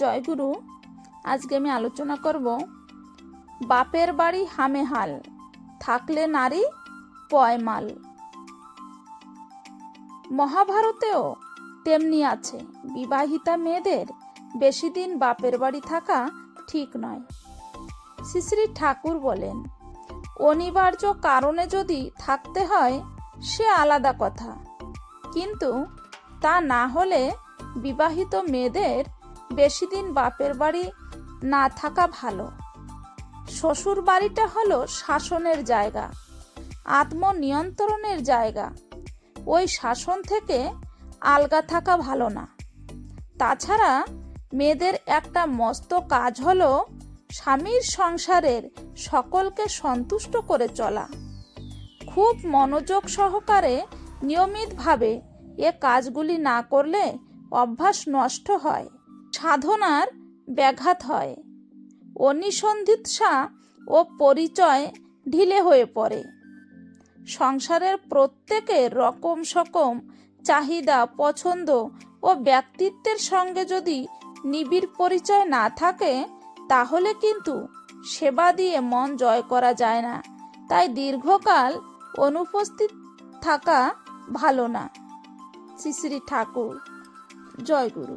জয়গুরু। আজকে আমি আলোচনা করব বাপের বাড়ি হামেহাল, থাকলে নারী পয়মাল। মহাভারতেও তেমনি আছে, বিবাহিতা মেয়েদের বেশি দিন বাপের বাড়ি থাকা ঠিক নয়। শ্রী শ্রী ঠাকুর বলেন, অনিবার্য কারণে যদি থাকতে হয় সে আলাদা কথা, কিন্তু তা না হলে বিবাহিত মেয়েদের বেশি দিন বাপের বাড়ি না থাকা ভালো। শ্বশুর বাড়িটা হলো শাসনের জায়গা, আত্মনিয়ন্ত্রণের জায়গা। ওই শাসন থেকে আলগা থাকা ভালো না। তাছাড়া মেয়েদের একটা মস্ত কাজ হলো স্বামীর সংসারের সকলকে সন্তুষ্ট করে চলা। খুব মনোযোগ সহকারে নিয়মিতভাবে এ কাজগুলি না করলে অভ্যাস নষ্ট হয়, সাধনার ব্যাঘাত হয়, অনিসন্ধিৎসা ও পরিচয় ঢিলে হয়ে পড়ে। সংসারের প্রত্যেকের রকম সকম চাহিদা, পছন্দ ও ব্যক্তিত্বের সঙ্গে যদি নিবিড় পরিচয় না থাকে, তাহলে কিন্তু সেবা দিয়ে মন জয় করা যায় না। তাই দীর্ঘকাল অনুপস্থিত থাকা ভালো না। শ্রী শ্রী ঠাকুর। জয় গুরু।